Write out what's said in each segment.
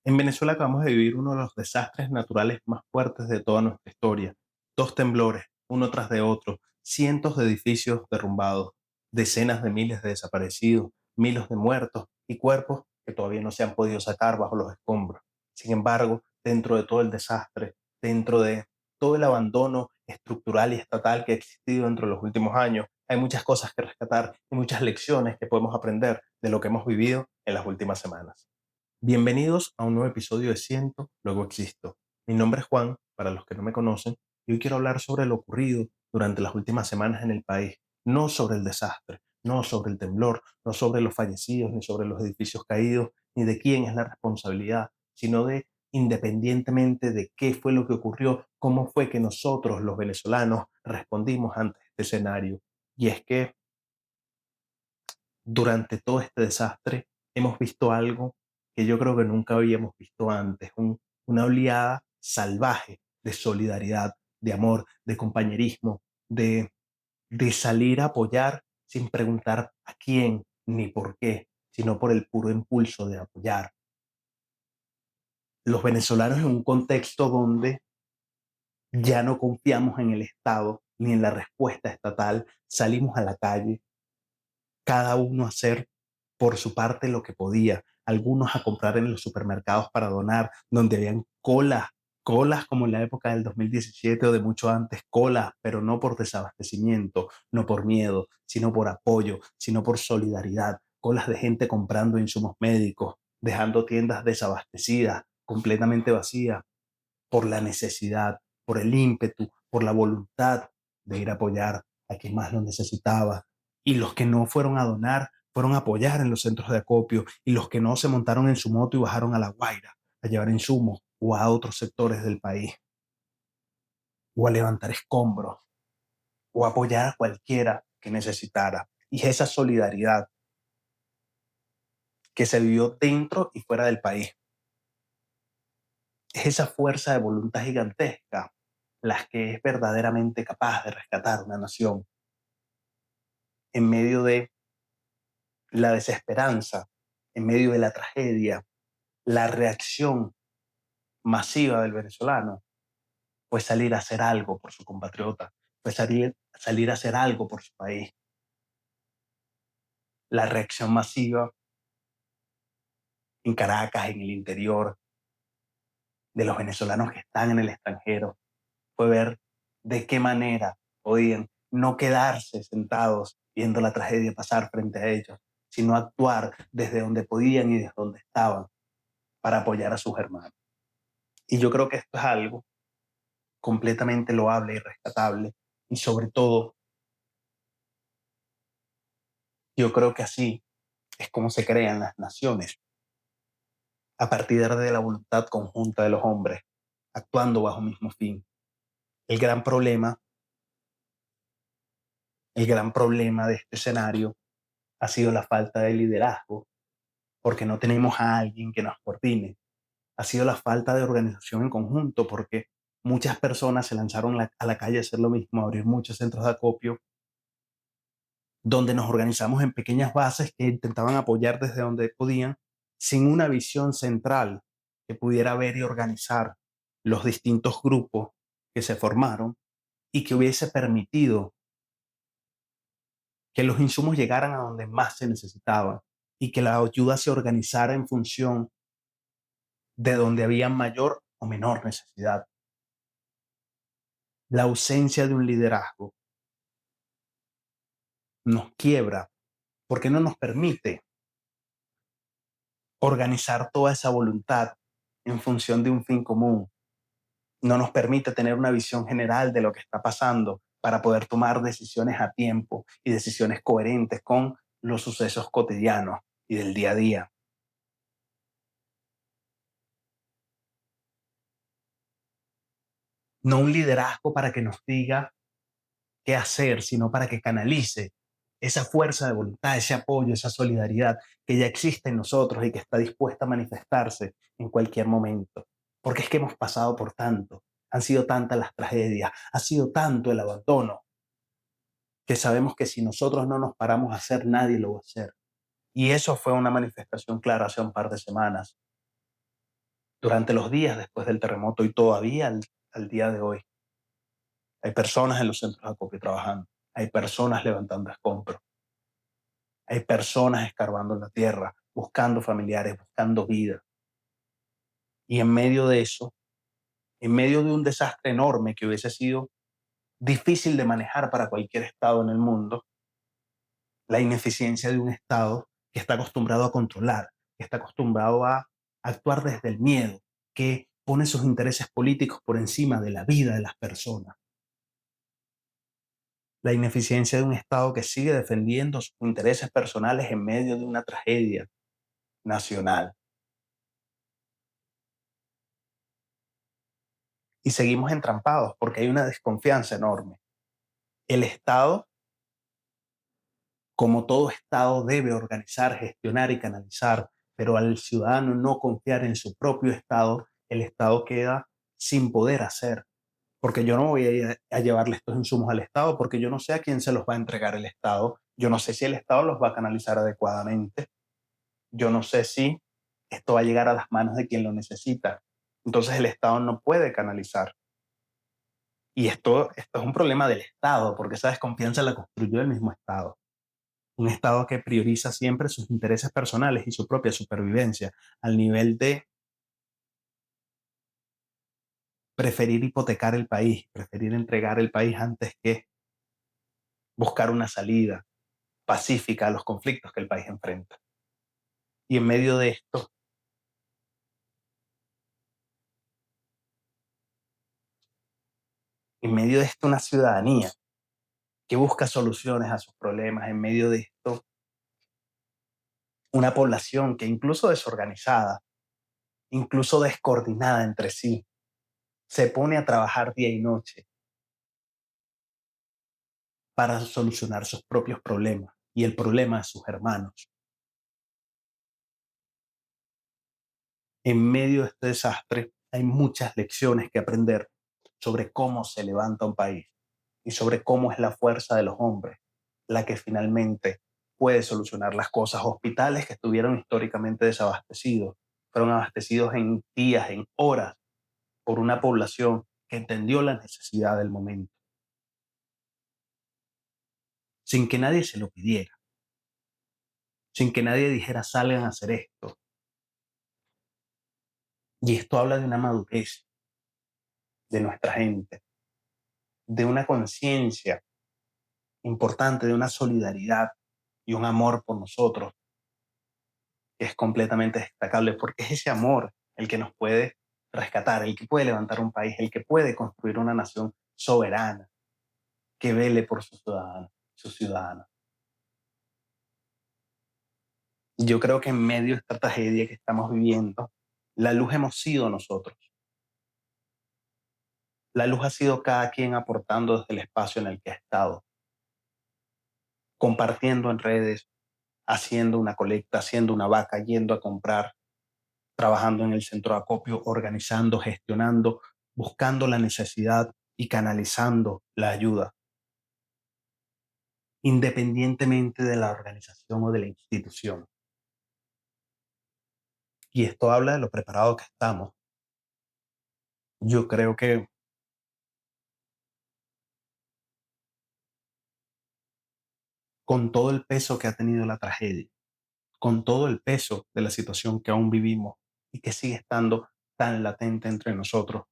En Venezuela acabamos de vivir uno de los desastres naturales más fuertes de toda nuestra historia. Dos temblores, uno tras de otro, cientos de edificios derrumbados, decenas de miles de desaparecidos, miles de muertos y cuerpos que todavía no se han podido sacar bajo los escombros. Sin embargo, dentro de todo el desastre, dentro de todo el abandono estructural y estatal que ha existido dentro de los últimos años, hay muchas cosas que rescatar y muchas lecciones que podemos aprender de lo que hemos vivido en las últimas semanas. Bienvenidos a un nuevo episodio de Siento, luego existo. Mi nombre es Juan, para los que no me conocen, y hoy quiero hablar sobre lo ocurrido durante las últimas semanas en el país, no sobre el desastre, no sobre el temblor, no sobre los fallecidos, ni sobre los edificios caídos, ni de quién es la responsabilidad, sino de, independientemente de qué fue lo que ocurrió, cómo fue que nosotros, los venezolanos, respondimos ante este escenario. Y es que durante todo este desastre hemos visto algo que yo creo que nunca habíamos visto antes, una oleada salvaje de solidaridad, de amor, de compañerismo, de salir a apoyar sin preguntar a quién ni por qué, sino por el puro impulso de apoyar. Los venezolanos en un contexto donde ya no confiamos en el Estado ni en la respuesta estatal, salimos a la calle cada uno a hacer por su parte lo que podía, algunos a comprar en los supermercados para donar, donde habían colas como en la época del 2017 o de mucho antes, colas, pero no por desabastecimiento, no por miedo, sino por apoyo, sino por solidaridad, colas de gente comprando insumos médicos, dejando tiendas desabastecidas, completamente vacías, por la necesidad, por el ímpetu, por la voluntad de ir a apoyar a quien más lo necesitaba. Y los que no fueron a donar, fueron a apoyar en los centros de acopio. Y los que no se montaron en su moto y bajaron a La Guaira a llevar insumos o a otros sectores del país, o a levantar escombros, o a apoyar a cualquiera que necesitara. Y esa solidaridad que se vivió dentro y fuera del país, es esa fuerza de voluntad gigantesca las que es verdaderamente capaz de rescatar una nación en medio de la desesperanza, en medio de la tragedia. La reacción masiva del venezolano fue salir a hacer algo por su compatriota, fue salir a hacer algo por su país. La reacción masiva en Caracas, en el interior, de los venezolanos que están en el extranjero, fue ver de qué manera podían no quedarse sentados viendo la tragedia pasar frente a ellos, sino actuar desde donde podían y desde donde estaban para apoyar a sus hermanos. Y yo creo que esto es algo completamente loable y rescatable. Y sobre todo, yo creo que así es como se crean las naciones, a partir de la voluntad conjunta de los hombres, actuando bajo un mismo fin. El gran problema, el gran problema de este escenario ha sido la falta de liderazgo, porque no tenemos a alguien que nos coordine. Ha sido la falta de organización en conjunto, porque muchas personas se lanzaron a la calle a hacer lo mismo, a abrir muchos centros de acopio, donde nos organizamos en pequeñas bases que intentaban apoyar desde donde podían, sin una visión central que pudiera ver y organizar los distintos grupos que se formaron y que hubiese permitido que los insumos llegaran a donde más se necesitaban y que la ayuda se organizara en función de donde había mayor o menor necesidad. La ausencia de un liderazgo nos quiebra porque no nos permite organizar toda esa voluntad en función de un fin común. No nos permite tener una visión general de lo que está pasando para poder tomar decisiones a tiempo y decisiones coherentes con los sucesos cotidianos y del día a día. No un liderazgo para que nos diga qué hacer, sino para que canalice esa fuerza de voluntad, ese apoyo, esa solidaridad que ya existe en nosotros y que está dispuesta a manifestarse en cualquier momento. Porque es que hemos pasado por tanto, han sido tantas las tragedias, ha sido tanto el abandono, que sabemos que si nosotros no nos paramos a hacer, nadie lo va a hacer. Y eso fue una manifestación clara hace un par de semanas. durante los días después del terremoto y todavía al día de hoy. Hay personas en los centros de acopio trabajando, hay personas levantando escombros, hay personas escarbando en la tierra, buscando familiares, buscando vida. Y en medio de eso, en medio de un desastre enorme que hubiese sido difícil de manejar para cualquier Estado en el mundo, la ineficiencia de un Estado que está acostumbrado a controlar, que está acostumbrado a actuar desde el miedo, que pone sus intereses políticos por encima de la vida de las personas. La ineficiencia de un Estado que sigue defendiendo sus intereses personales en medio de una tragedia nacional. Y seguimos entrampados porque hay una desconfianza enorme. El Estado, como todo Estado, debe organizar, gestionar y canalizar, pero al ciudadano no confiar en su propio Estado, el Estado queda sin poder hacer. Porque yo no voy a llevarle estos insumos al Estado, porque yo no sé a quién se los va a entregar el Estado, yo no sé si el Estado los va a canalizar adecuadamente, yo no sé si esto va a llegar a las manos de quien lo necesita. Entonces el Estado no puede canalizar. Y esto es un problema del Estado, porque esa desconfianza la construyó el mismo Estado. Un Estado que prioriza siempre sus intereses personales y su propia supervivencia, al nivel de preferir hipotecar el país, preferir entregar el país antes que buscar una salida pacífica a los conflictos que el país enfrenta. Y en medio de esto una ciudadanía que busca soluciones a sus problemas, en medio de esto una población que incluso desorganizada, incluso descoordinada entre sí, se pone a trabajar día y noche para solucionar sus propios problemas y el problema de sus hermanos. En medio de este desastre hay muchas lecciones que aprender sobre cómo se levanta un país y sobre cómo es la fuerza de los hombres la que finalmente puede solucionar las cosas. Hospitales que estuvieron históricamente desabastecidos, fueron abastecidos en días, en horas, por una población que entendió la necesidad del momento, sin que nadie se lo pidiera, sin que nadie dijera salgan a hacer esto. Y esto habla de una madurez de nuestra gente, de una conciencia importante, de una solidaridad y un amor por nosotros que es completamente destacable, porque es ese amor el que nos puede rescatar, el que puede levantar un país, el que puede construir una nación soberana que vele por sus ciudadanos, sus ciudadanos. Yo creo que en medio de esta tragedia que estamos viviendo, la luz hemos sido nosotros. La luz ha sido cada quien aportando desde el espacio en el que ha estado, compartiendo en redes, haciendo una colecta, haciendo una vaca, yendo a comprar, trabajando en el centro de acopio, organizando, gestionando, buscando la necesidad y canalizando la ayuda, independientemente de la organización o de la institución. Y esto habla de lo preparado que estamos. Yo creo que con todo el peso que ha tenido la tragedia, con todo el peso de la situación que aún vivimos y que sigue estando tan latente entre nosotros,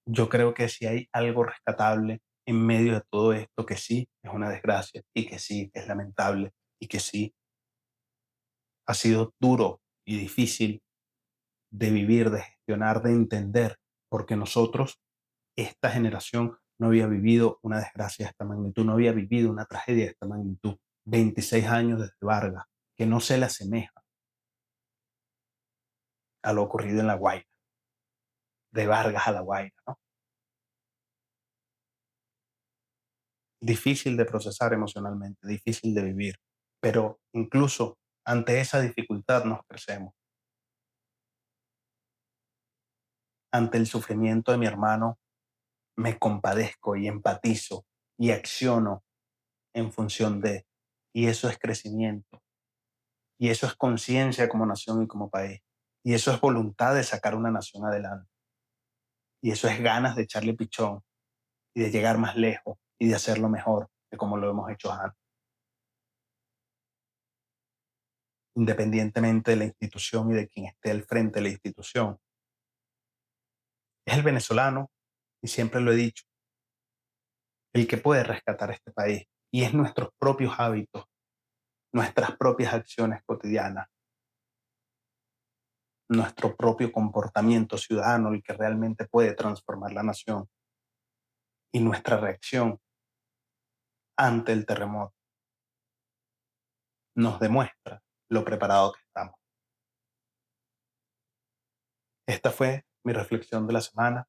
yo creo que si hay algo rescatable en medio de todo esto, que sí es una desgracia y que sí es lamentable y que sí ha sido duro y difícil de vivir, de gestionar, de entender, porque nosotros, esta generación, no había vivido una desgracia de esta magnitud, no había vivido una tragedia de esta magnitud. 26 años desde Vargas, que no se le asemeja a lo ocurrido en La Guaira, de Vargas a La Guaira, ¿no? Difícil de procesar emocionalmente, difícil de vivir, pero incluso ante esa dificultad nos crecemos. Ante el sufrimiento de mi hermano, me compadezco y empatizo y acciono en función de, y eso es crecimiento, y eso es conciencia como nación y como país, Y eso es voluntad de sacar una nación adelante. Y eso es ganas de echarle pichón y de llegar más lejos y de hacerlo mejor de como lo hemos hecho antes, independientemente de la institución y de quien esté al frente de la institución. Es el venezolano, y siempre lo he dicho, el que puede rescatar este país. Y es nuestros propios hábitos, nuestras propias acciones cotidianas, nuestro propio comportamiento ciudadano el que realmente puede transformar la nación. Y nuestra reacción ante el terremoto nos demuestra lo preparado que estamos. Esta fue mi reflexión de la semana.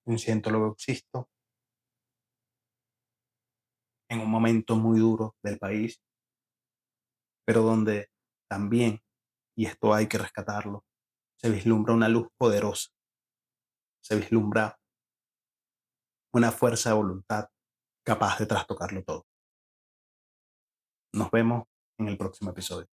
Me siento luego existo en un momento muy duro del país, pero donde también, y esto hay que rescatarlo, se vislumbra una luz poderosa, se vislumbra una fuerza de voluntad capaz de trastocarlo todo. Nos vemos en el próximo episodio.